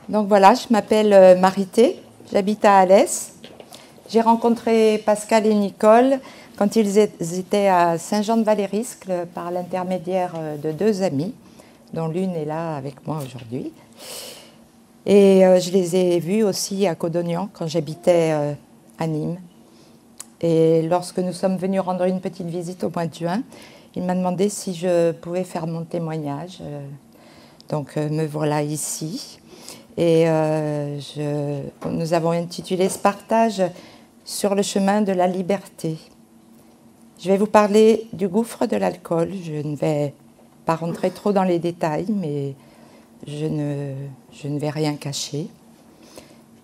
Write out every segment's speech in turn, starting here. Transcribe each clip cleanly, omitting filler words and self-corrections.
Donc voilà, je m'appelle Marité, j'habite à Alès. J'ai rencontré Pascal et Nicole quand ils étaient à Saint-Jean-de-Valleriscle par l'intermédiaire de deux amis, dont l'une est là avec moi aujourd'hui. Et je les ai vus aussi à Codognan quand j'habitais à Nîmes. Et lorsque nous sommes venus rendre une petite visite au mois de juin, il m'a demandé si je pouvais faire mon témoignage. Donc me voilà ici. Et nous avons intitulé ce partage sur le chemin de la liberté. Je vais vous parler du gouffre de l'alcool. Je ne vais pas rentrer trop dans les détails, mais je ne vais rien cacher.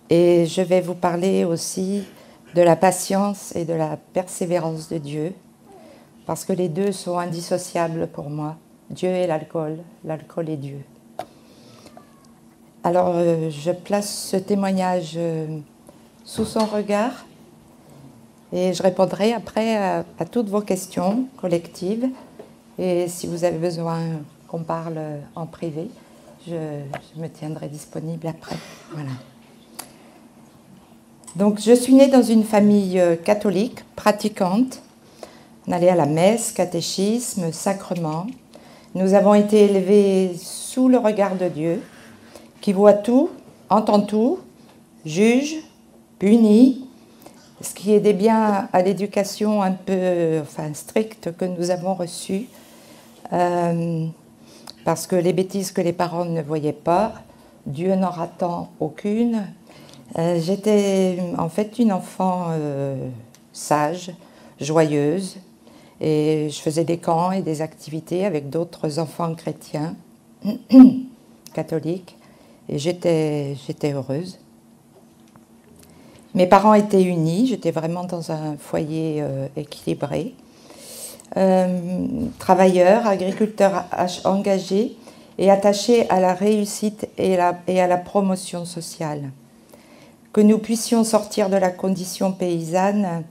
Et je vais vous parler aussi de la patience et de la persévérance de Dieu, parce que les deux sont indissociables pour moi. Dieu et l'alcool et Dieu. Alors, je place ce témoignage sous son regard et je répondrai après à toutes vos questions collectives. Et si vous avez besoin qu'on parle en privé, je me tiendrai disponible après. Voilà. Donc, je suis née dans une famille catholique, pratiquante. On allait à la messe, catéchisme, sacrement. Nous avons été élevés sous le regard de Dieu, qui voit tout, entend tout, juge, punit, ce qui aidait bien à l'éducation un peu stricte que nous avons reçue, parce que les bêtises que les parents ne voyaient pas, Dieu n'en ratant aucune. J'étais en fait une enfant sage, joyeuse, et je faisais des camps et des activités avec d'autres enfants chrétiens, catholiques. Et j'étais heureuse. Mes parents étaient unis, j'étais vraiment dans un foyer équilibré. Travailleurs, agriculteurs engagés et attachés à la réussite et à la promotion sociale. Que nous puissions sortir de la condition paysanne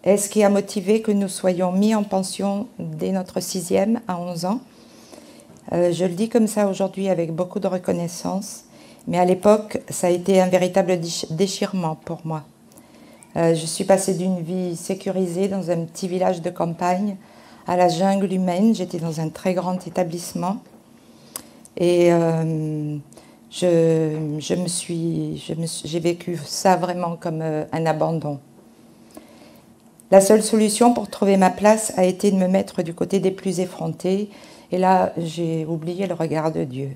est ce qui a motivé que nous soyons mis en pension dès notre 6e à 11 ans. Je le dis comme ça aujourd'hui avec beaucoup de reconnaissance, mais à l'époque, ça a été un véritable déchirement pour moi. Je suis passée d'une vie sécurisée dans un petit village de campagne à la jungle humaine. J'étais dans un très grand établissement et j'ai vécu ça vraiment comme un abandon. La seule solution pour trouver ma place a été de me mettre du côté des plus effrontés. Et là, j'ai oublié le regard de Dieu.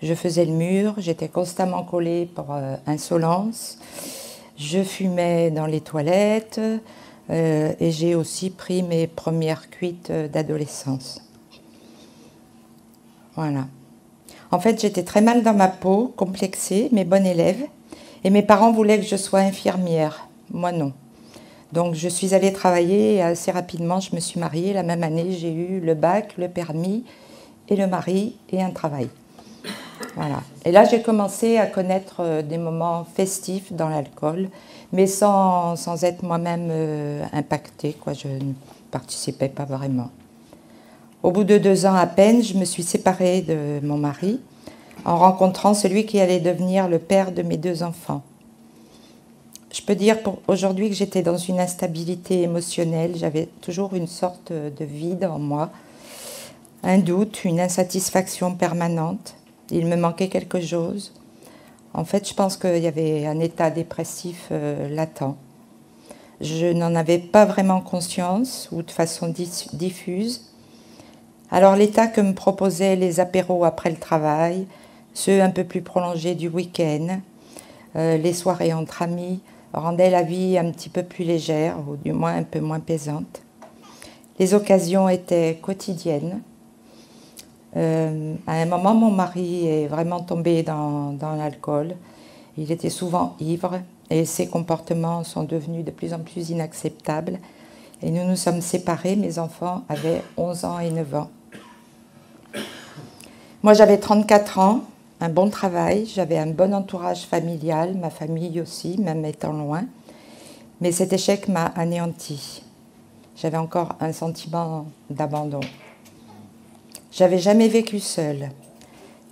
Je faisais le mur, j'étais constamment collée pour insolence. Je fumais dans les toilettes et j'ai aussi pris mes premières cuites d'adolescence. Voilà. En fait, j'étais très mal dans ma peau, complexée, mais bonne élève. Et mes parents voulaient que je sois infirmière. Moi, non. Donc, je suis allée travailler et assez rapidement, je me suis mariée. La même année, j'ai eu le bac, le permis et le mari et un travail. Voilà. Et là, j'ai commencé à connaître des moments festifs dans l'alcool, mais sans être moi-même impactée, quoi. Je ne participais pas vraiment. Au bout de 2 ans à peine, je me suis séparée de mon mari en rencontrant celui qui allait devenir le père de mes 2 enfants. Je peux dire aujourd'hui que j'étais dans une instabilité émotionnelle, j'avais toujours une sorte de vide en moi, un doute, une insatisfaction permanente. Il me manquait quelque chose. En fait, je pense qu'il y avait un état dépressif latent. Je n'en avais pas vraiment conscience ou de façon diffuse. Alors l'état que me proposaient les apéros après le travail, ceux un peu plus prolongés du week-end, les soirées entre amis, rendait la vie un petit peu plus légère, ou du moins un peu moins pesante. Les occasions étaient quotidiennes. À un moment, mon mari est vraiment tombé dans l'alcool. Il était souvent ivre et ses comportements sont devenus de plus en plus inacceptables. Et nous nous sommes séparés, mes enfants avaient 11 ans et 9 ans. Moi, j'avais 34 ans. Un bon travail, j'avais un bon entourage familial, ma famille aussi, même étant loin. Mais cet échec m'a anéanti. J'avais encore un sentiment d'abandon. J'avais jamais vécu seule.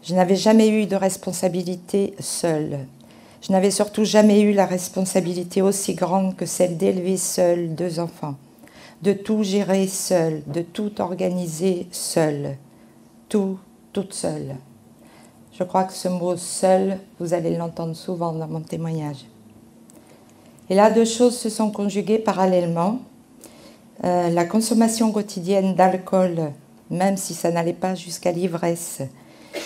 Je n'avais jamais eu de responsabilité seule. Je n'avais surtout jamais eu la responsabilité aussi grande que celle d'élever seule 2 enfants, de tout gérer seule, de tout organiser seule, tout, toute seule. Je crois que ce mot « seul », vous allez l'entendre souvent dans mon témoignage. Et là, 2 choses se sont conjuguées parallèlement. La consommation quotidienne d'alcool, même si ça n'allait pas jusqu'à l'ivresse,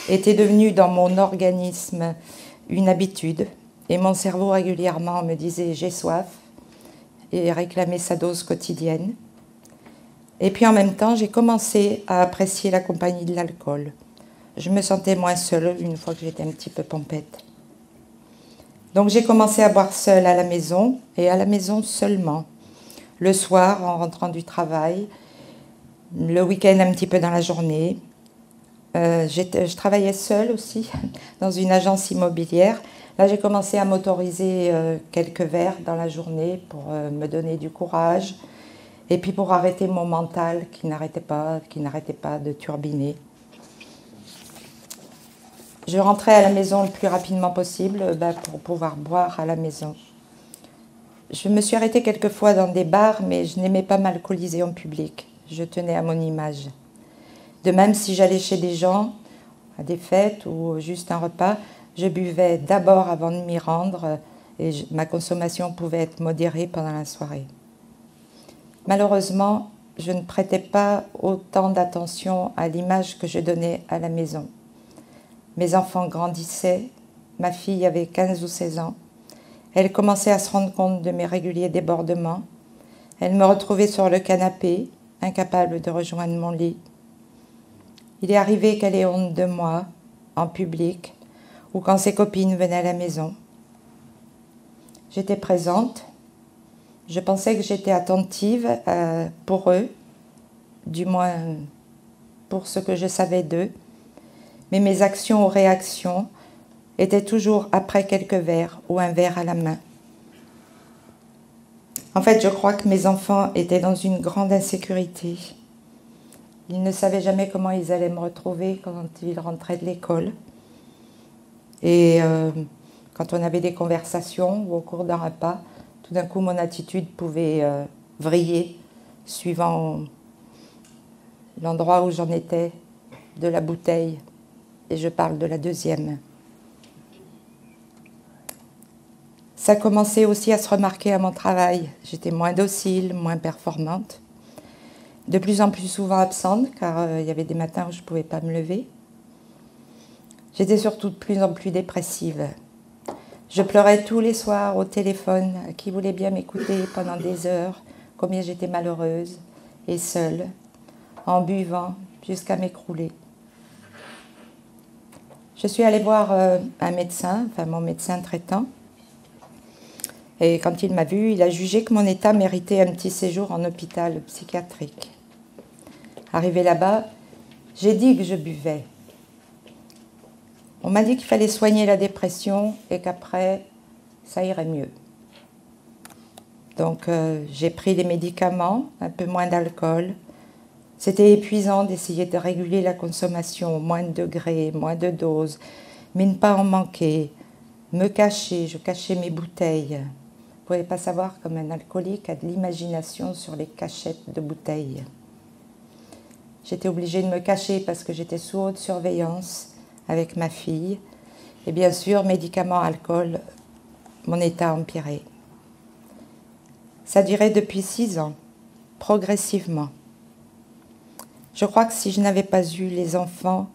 était devenue dans mon organisme une habitude. Et mon cerveau régulièrement me disait « j'ai soif » et réclamait sa dose quotidienne. Et puis en même temps, j'ai commencé à apprécier la compagnie de l'alcool. Je me sentais moins seule une fois que j'étais un petit peu pompette. Donc j'ai commencé à boire seule à la maison, et à la maison seulement. Le soir, en rentrant du travail, le week-end un petit peu dans la journée. Je travaillais seule aussi, dans une agence immobilière. Là, j'ai commencé à m'autoriser quelques verres dans la journée pour me donner du courage, et puis pour arrêter mon mental qui n'arrêtait pas de turbiner. Je rentrais à la maison le plus rapidement possible pour pouvoir boire à la maison. Je me suis arrêtée quelques fois dans des bars, mais je n'aimais pas m'alcooliser en public. Je tenais à mon image. De même, si j'allais chez des gens, à des fêtes ou juste un repas, je buvais d'abord avant de m'y rendre et ma consommation pouvait être modérée pendant la soirée. Malheureusement, je ne prêtais pas autant d'attention à l'image que je donnais à la maison. Mes enfants grandissaient, ma fille avait 15 ou 16 ans. Elle commençait à se rendre compte de mes réguliers débordements. Elle me retrouvait sur le canapé, incapable de rejoindre mon lit. Il est arrivé qu'elle ait honte de moi, en public, ou quand ses copines venaient à la maison. J'étais présente. Je pensais que j'étais attentive pour eux, du moins pour ce que je savais d'eux. Mais mes actions ou réactions étaient toujours après quelques verres ou un verre à la main. En fait, je crois que mes enfants étaient dans une grande insécurité. Ils ne savaient jamais comment ils allaient me retrouver quand ils rentraient de l'école. Et quand on avait des conversations ou au cours d'un repas, tout d'un coup, mon attitude pouvait vriller suivant l'endroit où j'en étais, de la bouteille. Et je parle de la deuxième. Ça commençait aussi à se remarquer à mon travail. J'étais moins docile, moins performante. De plus en plus souvent absente, car il y avait des matins où je ne pouvais pas me lever. J'étais surtout de plus en plus dépressive. Je pleurais tous les soirs au téléphone, qui voulait bien m'écouter pendant des heures, combien j'étais malheureuse et seule, en buvant jusqu'à m'écrouler. Je suis allée voir un médecin, enfin mon médecin traitant, et quand il m'a vue, il a jugé que mon état méritait un petit séjour en hôpital psychiatrique. Arrivée là-bas, j'ai dit que je buvais. On m'a dit qu'il fallait soigner la dépression et qu'après, ça irait mieux. Donc j'ai pris les médicaments, un peu moins d'alcool. C'était épuisant d'essayer de réguler la consommation, moins de degrés, moins de doses, mais ne pas en manquer, me cacher, je cachais mes bouteilles. Vous ne pouvez pas savoir comme un alcoolique a de l'imagination sur les cachettes de bouteilles. J'étais obligée de me cacher parce que j'étais sous haute surveillance avec ma fille. Et bien sûr, médicaments, alcool, mon état empiré. Ça durait depuis 6 ans, progressivement. Je crois que si je n'avais pas eu les enfants,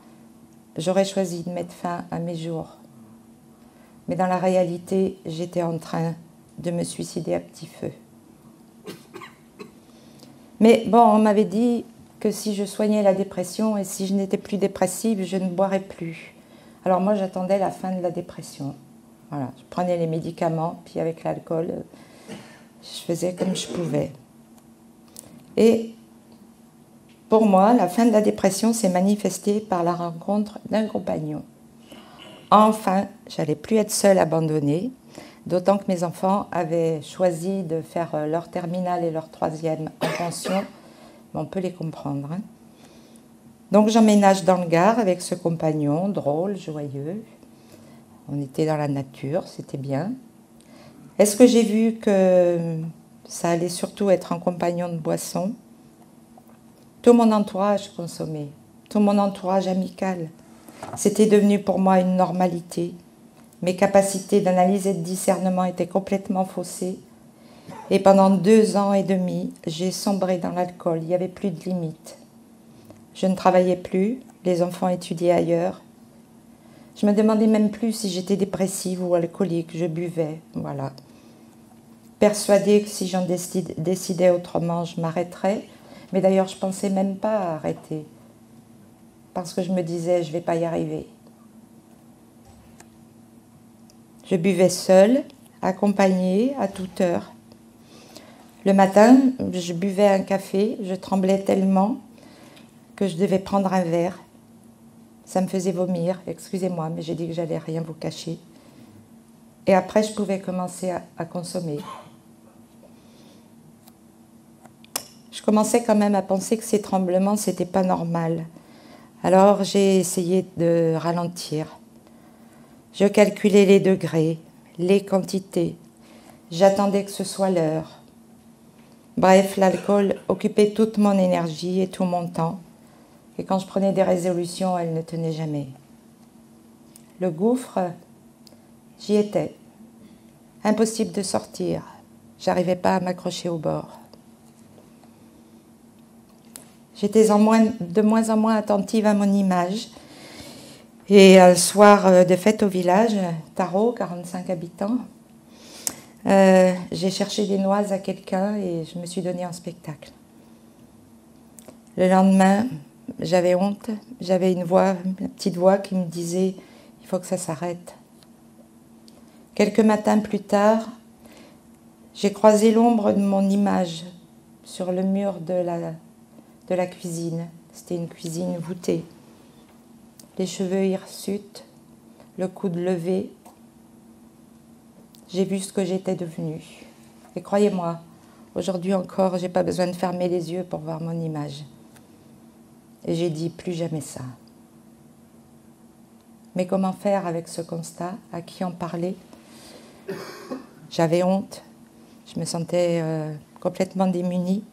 j'aurais choisi de mettre fin à mes jours. Mais dans la réalité, j'étais en train de me suicider à petit feu. Mais bon, on m'avait dit que si je soignais la dépression et si je n'étais plus dépressive, je ne boirais plus. Alors moi, j'attendais la fin de la dépression. Voilà, je prenais les médicaments, puis avec l'alcool, je faisais comme je pouvais. Et pour moi, la fin de la dépression s'est manifestée par la rencontre d'un compagnon. Enfin, j'allais plus être seule abandonnée, d'autant que mes enfants avaient choisi de faire leur terminale et leur 3e en pension. On peut les comprendre. Hein. Donc j'emménage dans le Gard avec ce compagnon, drôle, joyeux. On était dans la nature, c'était bien. Est-ce que j'ai vu que ça allait surtout être un compagnon de boisson? Tout mon entourage consommait, tout mon entourage amical. C'était devenu pour moi une normalité. Mes capacités d'analyse et de discernement étaient complètement faussées. Et pendant 2 ans et demi, j'ai sombré dans l'alcool. Il n'y avait plus de limite. Je ne travaillais plus, les enfants étudiaient ailleurs. Je me demandais même plus si j'étais dépressive ou alcoolique. Je buvais, voilà. Persuadée que si j'en décidais autrement, je m'arrêterais. Mais d'ailleurs, je ne pensais même pas à arrêter. Parce que je me disais, je ne vais pas y arriver. Je buvais seule, accompagnée, à toute heure. Le matin, je buvais un café, je tremblais tellement que je devais prendre un verre. Ça me faisait vomir, excusez-moi, mais j'ai dit que j'allais rien vous cacher. Et après, je pouvais commencer à consommer. Je commençais quand même à penser que ces tremblements, c'était pas normal. Alors, j'ai essayé de ralentir. Je calculais les degrés, les quantités. J'attendais que ce soit l'heure. Bref, l'alcool occupait toute mon énergie et tout mon temps. Et quand je prenais des résolutions, elles ne tenaient jamais. Le gouffre, j'y étais. Impossible de sortir. J'arrivais pas à m'accrocher au bord. J'étais de moins en moins attentive à mon image. Et un soir de fête au village, Tarot, 45 habitants, j'ai cherché des noises à quelqu'un et je me suis donné un spectacle. Le lendemain, j'avais honte, j'avais une petite voix qui me disait « il faut que ça s'arrête ». Quelques matins plus tard, j'ai croisé l'ombre de mon image sur le mur de la cuisine. C'était une cuisine voûtée. Les cheveux hirsutes, le coude levé. J'ai vu ce que j'étais devenue. Et croyez-moi, aujourd'hui encore, je n'ai pas besoin de fermer les yeux pour voir mon image. Et j'ai dit plus jamais ça. Mais comment faire avec ce constat? À qui en parler? J'avais honte. Je me sentais complètement démunie.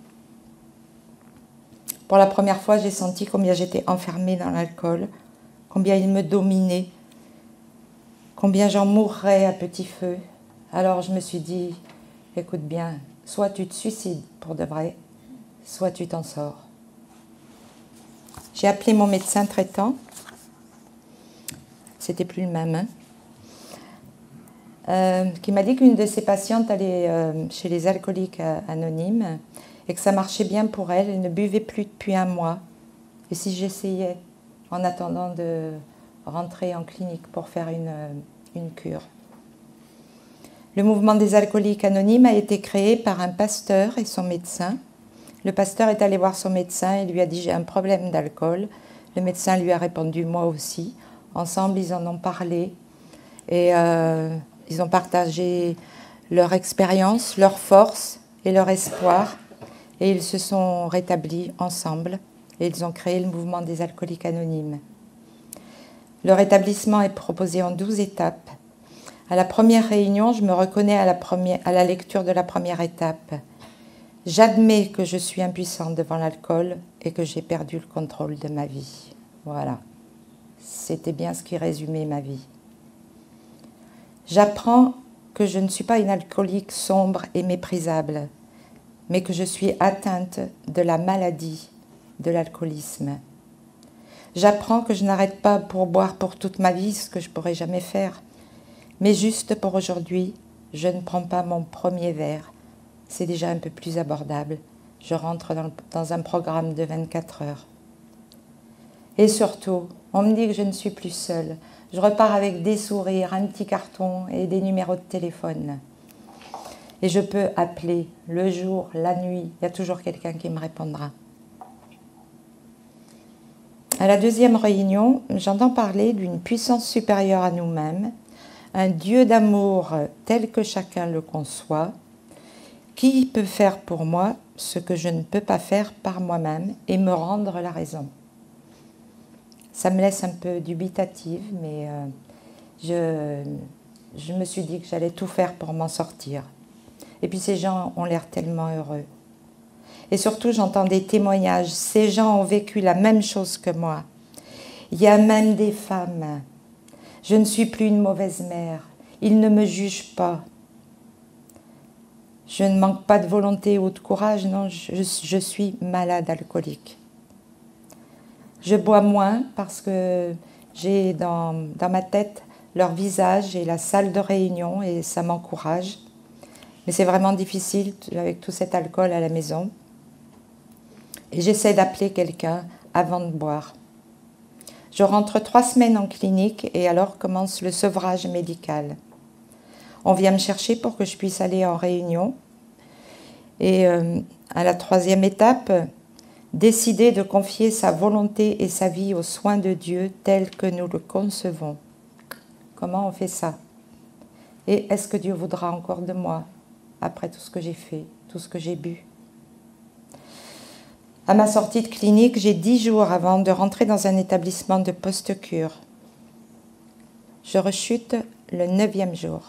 Pour la première fois, j'ai senti combien j'étais enfermée dans l'alcool, combien il me dominait, combien j'en mourrais à petit feu. Alors je me suis dit, écoute bien, soit tu te suicides pour de vrai, soit tu t'en sors. J'ai appelé mon médecin traitant, c'était plus le même, qui m'a dit qu'une de ses patientes allait chez les alcooliques anonymes et que ça marchait bien pour elle, elle ne buvait plus depuis 1 mois. Et si j'essayais, en attendant de rentrer en clinique pour faire une cure. Le mouvement des alcooliques anonymes a été créé par un pasteur et son médecin. Le pasteur est allé voir son médecin et lui a dit « j'ai un problème d'alcool ». Le médecin lui a répondu « moi aussi ». Ensemble, ils en ont parlé et ils ont partagé leur expérience, leur force et leur espoir. Et ils se sont rétablis ensemble et ils ont créé le mouvement des alcooliques anonymes. Le rétablissement est proposé en 12 étapes. À la première réunion, je me reconnais à la lecture de la première étape. J'admets que je suis impuissante devant l'alcool et que j'ai perdu le contrôle de ma vie. Voilà. C'était bien ce qui résumait ma vie. J'apprends que je ne suis pas une alcoolique sombre et méprisable, mais que je suis atteinte de la maladie de l'alcoolisme. J'apprends que je n'arrête pas pour boire pour toute ma vie, ce que je ne pourrai jamais faire. Mais juste pour aujourd'hui, je ne prends pas mon premier verre. C'est déjà un peu plus abordable. Je rentre dans un programme de 24 heures. Et surtout, on me dit que je ne suis plus seule. Je repars avec des sourires, un petit carton et des numéros de téléphone. Et je peux appeler le jour, la nuit. Il y a toujours quelqu'un qui me répondra. À la deuxième réunion, j'entends parler d'une puissance supérieure à nous-mêmes, un Dieu d'amour tel que chacun le conçoit, qui peut faire pour moi ce que je ne peux pas faire par moi-même et me rendre la raison. Ça me laisse un peu dubitative, mais je me suis dit que j'allais tout faire pour m'en sortir. Et puis ces gens ont l'air tellement heureux. Et surtout, j'entends des témoignages. Ces gens ont vécu la même chose que moi. Il y a même des femmes. Je ne suis plus une mauvaise mère. Ils ne me jugent pas. Je ne manque pas de volonté ou de courage. Non, je suis malade alcoolique. Je bois moins parce que j'ai dans ma tête leur visage et la salle de réunion et ça m'encourage. Mais c'est vraiment difficile avec tout cet alcool à la maison. Et j'essaie d'appeler quelqu'un avant de boire. Je rentre 3 semaines en clinique et alors commence le sevrage médical. On vient me chercher pour que je puisse aller en réunion. Et à la 3e étape, décider de confier sa volonté et sa vie aux soins de Dieu tels que nous le concevons. Comment on fait ça? Et est-ce que Dieu voudra encore de moi après tout ce que j'ai fait, tout ce que j'ai bu? À ma sortie de clinique, j'ai 10 jours avant de rentrer dans un établissement de post-cure. Je rechute le 9e jour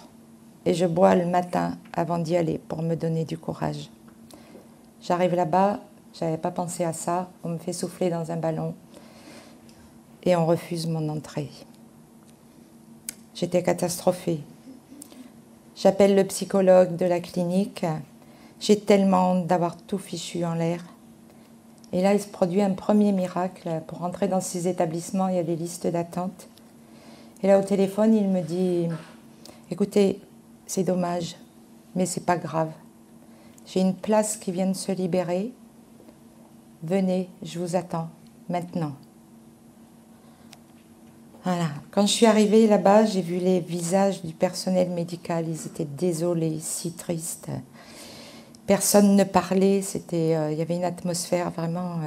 et je bois le matin avant d'y aller pour me donner du courage. J'arrive là-bas, je n'avais pas pensé à ça, on me fait souffler dans un ballon et on refuse mon entrée. J'étais catastrophée. J'appelle le psychologue de la clinique, j'ai tellement honte d'avoir tout fichu en l'air. Et là, il se produit un premier miracle. Pour rentrer dans ces établissements, il y a des listes d'attente. Et là, au téléphone, il me dit « Écoutez, c'est dommage, mais c'est pas grave. J'ai une place qui vient de se libérer. Venez, je vous attends, maintenant. » Voilà. Quand je suis arrivée là-bas, j'ai vu les visages du personnel médical. Ils étaient désolés, si tristes. Personne ne parlait, il y avait une atmosphère vraiment...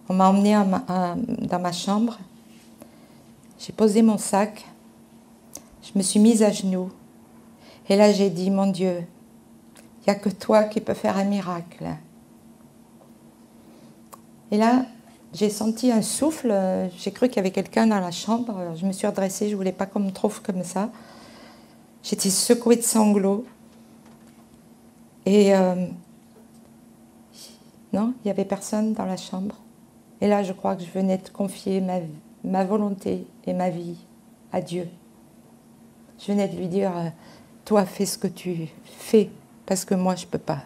On m'a emmenée dans ma chambre, j'ai posé mon sac, je me suis mise à genoux, et là j'ai dit, mon Dieu, il n'y a que toi qui peux faire un miracle. Et là, j'ai senti un souffle, j'ai cru qu'il y avait quelqu'un dans la chambre, alors je me suis redressée, je ne voulais pas qu'on me trouve comme ça. J'étais secouée de sanglots. Et non, il n'y avait personne dans la chambre. Et là, je crois que je venais de confier ma volonté et ma vie à Dieu. Je venais de lui dire, toi, fais ce que tu fais, parce que moi, je ne peux pas.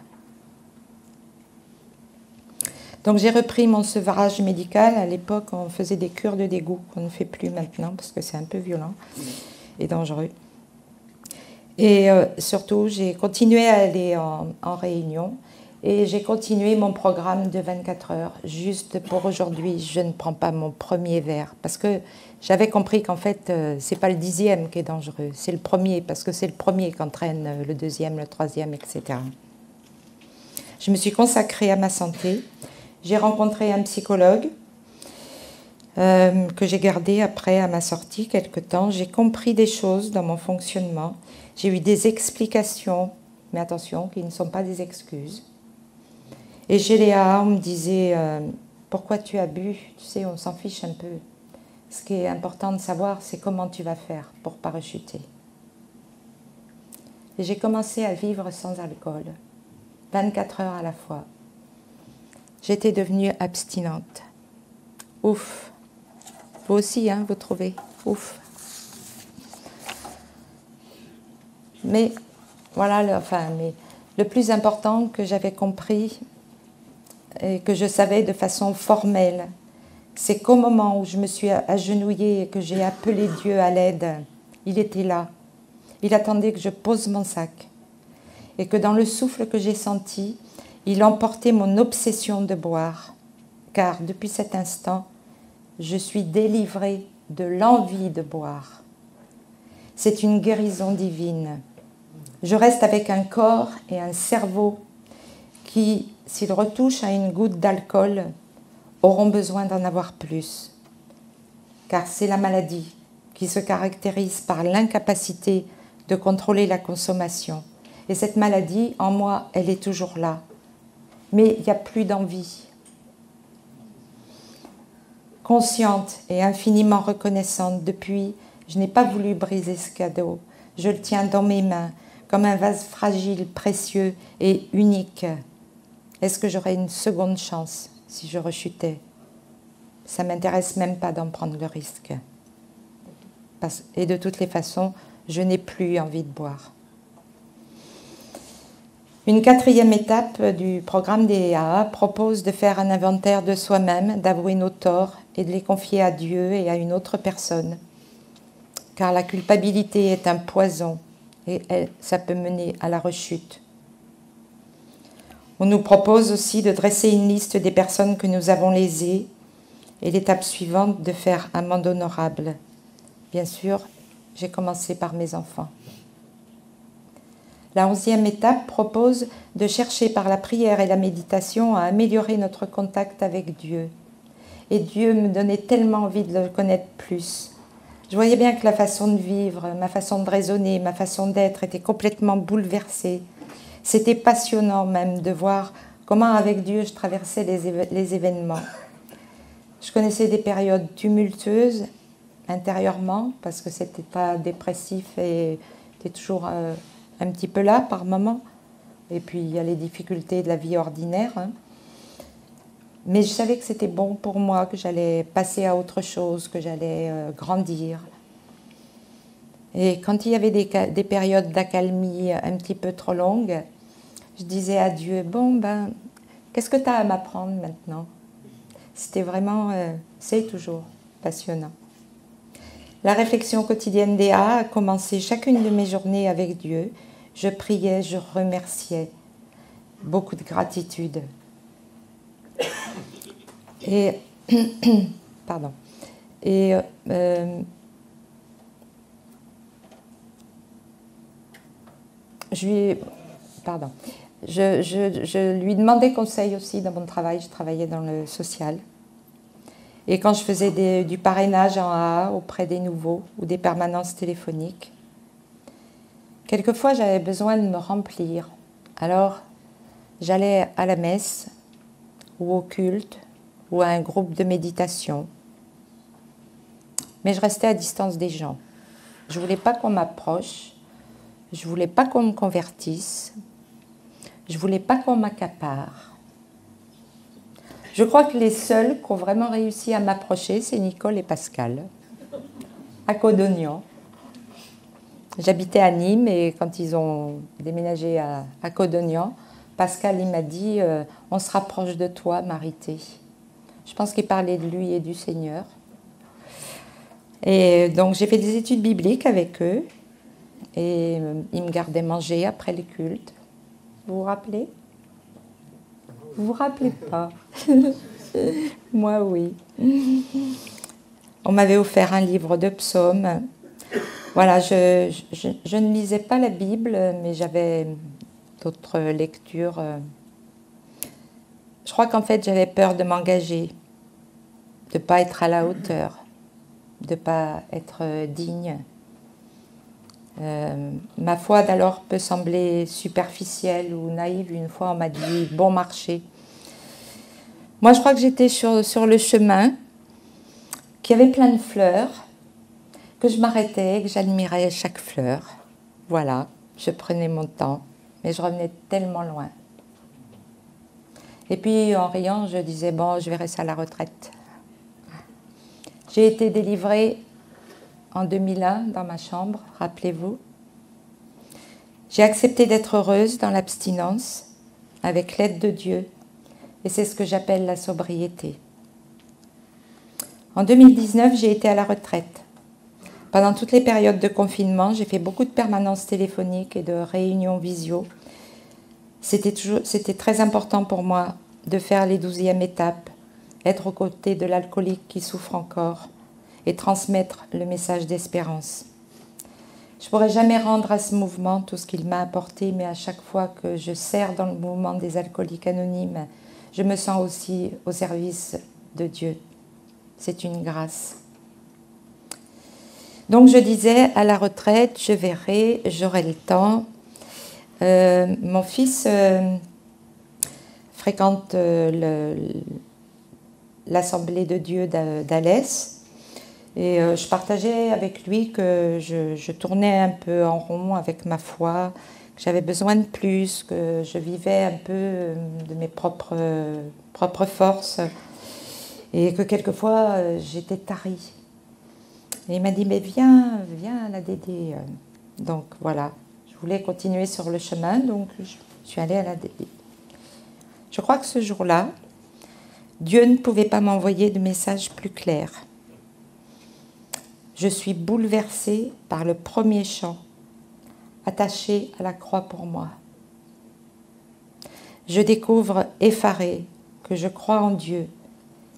Donc j'ai repris mon sevrage médical. À l'époque, on faisait des cures de dégoût qu'on ne fait plus maintenant, parce que c'est un peu violent et dangereux. Et surtout, j'ai continué à aller en réunion et j'ai continué mon programme de 24 heures. Juste pour aujourd'hui, je ne prends pas mon premier verre parce que j'avais compris qu'en fait, ce n'est pas le 10e qui est dangereux, c'est le premier, parce que c'est le premier qui entraîne le 2e, le 3e, etc. Je me suis consacrée à ma santé. J'ai rencontré un psychologue que j'ai gardé après à ma sortie quelque temps. J'ai compris des choses dans mon fonctionnement. J'ai eu des explications, mais attention, qui ne sont pas des excuses. Et chez Léa, on me disait pourquoi tu as bu? Tu sais, on s'en fiche un peu. Ce qui est important de savoir, c'est comment tu vas faire pour ne pas rechuter. Et j'ai commencé à vivre sans alcool, 24 heures à la fois. J'étais devenue abstinente. Ouf. Vous aussi, hein, vous trouvez? Ouf. Mais voilà, mais le plus important que j'avais compris et que je savais de façon formelle, c'est qu'au moment où je me suis agenouillée et que j'ai appelé Dieu à l'aide, il était là. Il attendait que je pose mon sac. Et que dans le souffle que j'ai senti, il emportait mon obsession de boire. Car depuis cet instant, je suis délivrée de l'envie de boire. C'est une guérison divine. Je reste avec un corps et un cerveau qui, s'ils retouchent à une goutte d'alcool, auront besoin d'en avoir plus. Car c'est la maladie qui se caractérise par l'incapacité de contrôler la consommation. Et cette maladie, en moi, elle est toujours là. Mais il n'y a plus d'envie. Consciente et infiniment reconnaissante, depuis, je n'ai pas voulu briser ce cadeau. Je le tiens dans mes mains, comme un vase fragile, précieux et unique. Est-ce que j'aurais une seconde chance si je rechutais? Ça ne m'intéresse même pas d'en prendre le risque. Et de toutes les façons, je n'ai plus envie de boire. Une quatrième étape du programme des AA propose de faire un inventaire de soi-même, d'avouer nos torts et de les confier à Dieu et à une autre personne. Car la culpabilité est un poison et ça peut mener à la rechute. On nous propose aussi de dresser une liste des personnes que nous avons lésées et l'étape suivante de faire amende honorable. Bien sûr, j'ai commencé par mes enfants. La 11e étape propose de chercher par la prière et la méditation à améliorer notre contact avec Dieu. Et Dieu me donnait tellement envie de le connaître plus. Je voyais bien que la façon de vivre, ma façon de raisonner, ma façon d'être était complètement bouleversée. C'était passionnant même de voir comment avec Dieu je traversais les événements. Je connaissais des périodes tumultueuses intérieurement parce que c'était pas dépressif et c'était toujours un petit peu là par moment. Et puis il y a les difficultés de la vie ordinaire. Hein. Mais je savais que c'était bon pour moi, que j'allais passer à autre chose, que j'allais grandir. Et quand il y avait des périodes d'accalmie un petit peu trop longues, je disais à Dieu, bon ben, qu'est-ce que tu as à m'apprendre maintenant? C'était vraiment, c'est toujours passionnant. La réflexion quotidienne des A a commencé chacune de mes journées avec Dieu. Je priais, je remerciais. Beaucoup de gratitude. Et, pardon. Et je lui demandais conseil aussi dans mon travail. Je travaillais dans le social. Et quand je faisais du parrainage en AA auprès des nouveaux ou des permanences téléphoniques, quelquefois j'avais besoin de me remplir. Alors j'allais à la messe ou au culte ou à un groupe de méditation. Mais je restais à distance des gens. Je ne voulais pas qu'on m'approche, je ne voulais pas qu'on me convertisse, je ne voulais pas qu'on m'accapare. Je crois que les seuls qui ont vraiment réussi à m'approcher, c'est Nicole et Pascal, à Codognan. J'habitais à Nîmes et quand ils ont déménagé à Codognan, Pascal il m'a dit « On se rapproche de toi, Marité ». Je pense qu'il parlait de lui et du Seigneur. Et donc j'ai fait des études bibliques avec eux et ils me gardaient manger après les cultes. Vous vous rappelez ? Vous vous rappelez pas? Moi, oui. On m'avait offert un livre de psaumes. Voilà, je ne lisais pas la Bible, mais j'avais d'autres lectures. Je crois qu'en fait, j'avais peur de m'engager, de ne pas être à la hauteur, de ne pas être digne. Ma foi d'alors peut sembler superficielle ou naïve. Une fois, on m'a dit « bon marché ». Moi, je crois que j'étais sur le chemin, qu'il y avait plein de fleurs, que je m'arrêtais, que j'admirais chaque fleur. Voilà, je prenais mon temps, mais je revenais tellement loin. Et puis, en riant, je disais « bon, je verrai ça à la retraite ». J'ai été délivrée en 2001 dans ma chambre, rappelez-vous. J'ai accepté d'être heureuse dans l'abstinence, avec l'aide de Dieu, et c'est ce que j'appelle la sobriété. En 2019, j'ai été à la retraite. Pendant toutes les périodes de confinement, j'ai fait beaucoup de permanences téléphoniques et de réunions visio. C'était très important pour moi de faire les 12e étapes, être aux côtés de l'alcoolique qui souffre encore et transmettre le message d'espérance. Je ne pourrai jamais rendre à ce mouvement tout ce qu'il m'a apporté, mais à chaque fois que je sers dans le mouvement des alcooliques anonymes, je me sens aussi au service de Dieu. C'est une grâce. Donc je disais, à la retraite, je verrai, j'aurai le temps. Mon fils fréquente l'Assemblée de Dieu d'Alès. Et je partageais avec lui que je tournais un peu en rond avec ma foi, que j'avais besoin de plus, que je vivais un peu de mes propres forces et que quelquefois j'étais tarie. Et il m'a dit, mais viens la Dédé. Donc voilà, je voulais continuer sur le chemin, donc je suis allée à la Dédé. Je crois que ce jour-là, Dieu ne pouvait pas m'envoyer de message plus clair. Je suis bouleversée par le premier chant, attaché à la croix pour moi. Je découvre effarée que je crois en Dieu,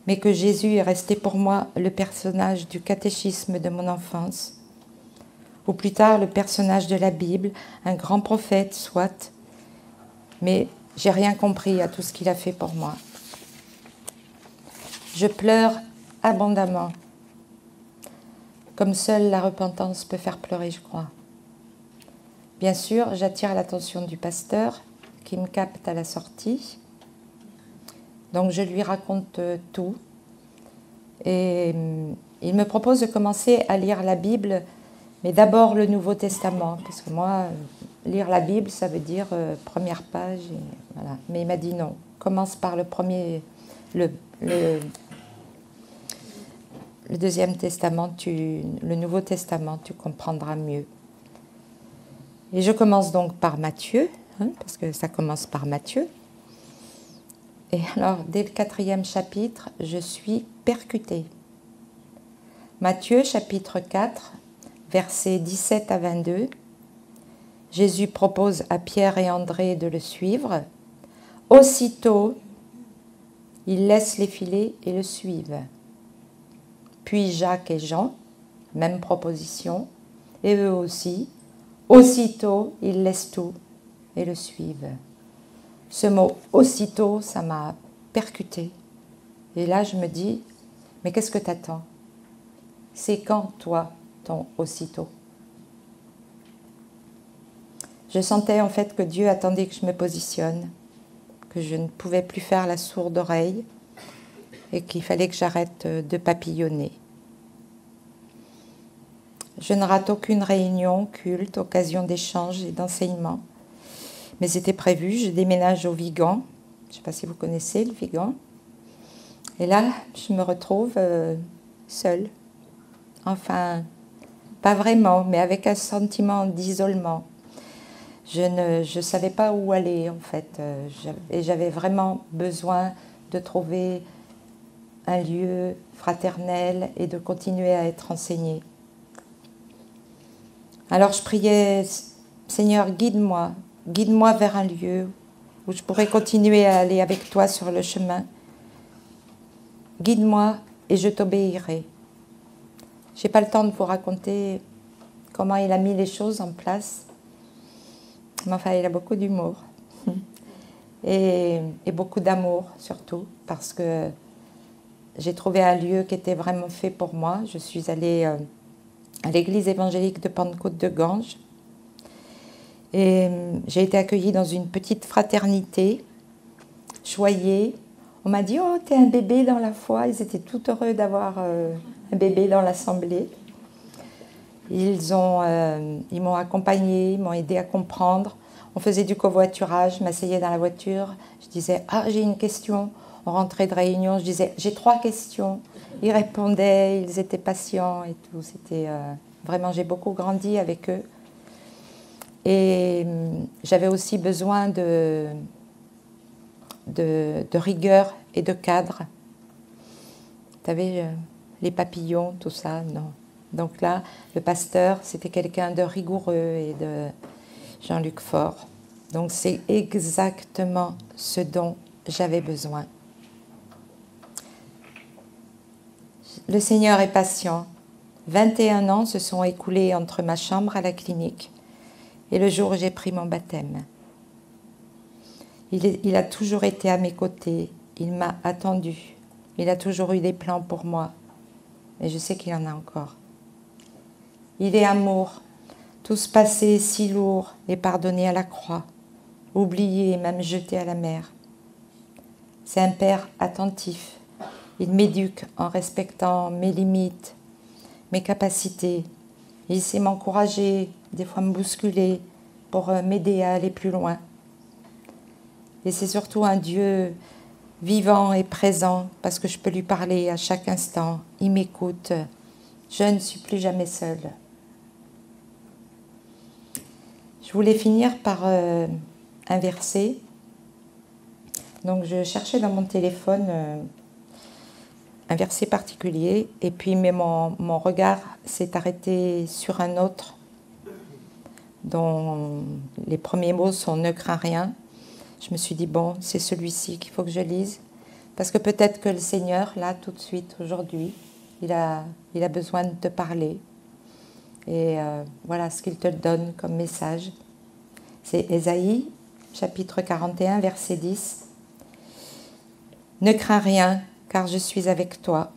mais que Jésus est resté pour moi le personnage du catéchisme de mon enfance, ou plus tard le personnage de la Bible, un grand prophète, soit, mais j'ai rien compris à tout ce qu'il a fait pour moi. Je pleure abondamment, comme seule la repentance peut faire pleurer, je crois. Bien sûr, j'attire l'attention du pasteur, qui me capte à la sortie. Donc je lui raconte tout. Et il me propose de commencer à lire la Bible, mais d'abord le Nouveau Testament, parce que moi, lire la Bible, ça veut dire première page. Et voilà. Mais il m'a dit non, commence par le Deuxième Testament, le Nouveau Testament, tu comprendras mieux. Et je commence donc par Matthieu, parce que ça commence par Matthieu. Et alors, dès le 4e chapitre, je suis percutée. Matthieu, chapitre 4, versets 17 à 22. Jésus propose à Pierre et André de le suivre. Aussitôt, ils laissent les filets et le suivent. Puis Jacques et Jean, même proposition, et eux aussi. Aussitôt, ils laissent tout et le suivent. Ce mot « aussitôt », ça m'a percuté. Et là, je me dis, mais qu'est-ce que t'attends? C'est quand, toi, ton « aussitôt » ? Je sentais en fait que Dieu attendait que je me positionne, que je ne pouvais plus faire la sourde oreille et qu'il fallait que j'arrête de papillonner. Je ne rate aucune réunion, culte, occasion d'échange et d'enseignement. Mais c'était prévu, je déménage au Vigan. Je ne sais pas si vous connaissez le Vigan. Et là, je me retrouve seule. Enfin, pas vraiment, mais avec un sentiment d'isolement. Je ne savais pas où aller, en fait. Et j'avais vraiment besoin de trouver un lieu fraternel et de continuer à être enseignée. Alors je priais, Seigneur, guide-moi vers un lieu où je pourrais continuer à aller avec toi sur le chemin. Guide-moi et je t'obéirai. Je n'ai pas le temps de vous raconter comment il a mis les choses en place. Mais enfin, il a beaucoup d'humour. Et beaucoup d'amour, surtout, parce que j'ai trouvé un lieu qui était vraiment fait pour moi. Je suis allée à l'église évangélique de Pentecôte de Ganges. Et j'ai été accueillie dans une petite fraternité, choyée. On m'a dit « Oh, t'es un bébé dans la foi ». Ils étaient tout heureux d'avoir un bébé dans l'assemblée. Ils m'ont accompagnée, ils m'ont aidé à comprendre. On faisait du covoiturage, je m'asseyais dans la voiture. Je disais « Ah, j'ai une question ». On rentrait de réunion, je disais « J'ai 3 questions ». Ils répondaient, ils étaient patients et tout. C'était vraiment, j'ai beaucoup grandi avec eux. Et j'avais aussi besoin de rigueur et de cadre. Vous savez, les papillons, tout ça, non. Donc là, le pasteur, c'était quelqu'un de rigoureux et de Jean-Luc Faure. Donc c'est exactement ce dont j'avais besoin. Le Seigneur est patient. 21 ans se sont écoulés entre ma chambre à la clinique et le jour où j'ai pris mon baptême. Il a toujours été à mes côtés, il m'a attendu, il a toujours eu des plans pour moi, et je sais qu'il en a encore. Il est amour, tout ce passé si lourd est pardonné à la croix, oublié et même jeté à la mer. C'est un Père attentif, Il m'éduque en respectant mes limites, mes capacités. Il sait m'encourager, des fois me bousculer pour m'aider à aller plus loin. Et c'est surtout un Dieu vivant et présent parce que je peux lui parler à chaque instant. Il m'écoute. Je ne suis plus jamais seule. Je voulais finir par un verset. Donc je cherchais dans mon téléphone un verset particulier et puis mon regard s'est arrêté sur un autre dont les premiers mots sont « ne crains rien ». Je me suis dit, bon, c'est celui-ci qu'il faut que je lise. Parce que peut-être que le Seigneur, là, tout de suite, aujourd'hui, il a besoin de te parler. Et voilà ce qu'il te donne comme message. C'est Ésaïe, chapitre 41, verset 10. « Ne crains rien, car je suis avec toi.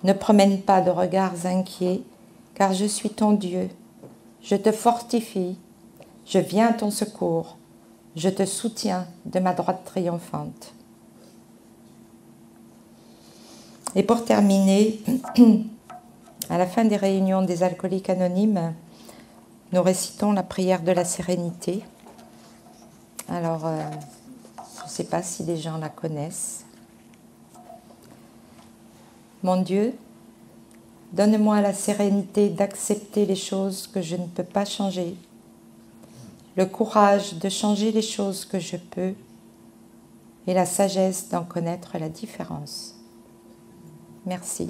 Ne promène pas de regards inquiets, car je suis ton Dieu. Je te fortifie, je viens à ton secours. Je te soutiens de ma droite triomphante. » Et pour terminer, à la fin des réunions des alcooliques anonymes, nous récitons la prière de la sérénité. Alors, je ne sais pas si les gens la connaissent. Mon Dieu, donne-moi la sérénité d'accepter les choses que je ne peux pas changer, le courage de changer les choses que je peux et la sagesse d'en connaître la différence. Merci.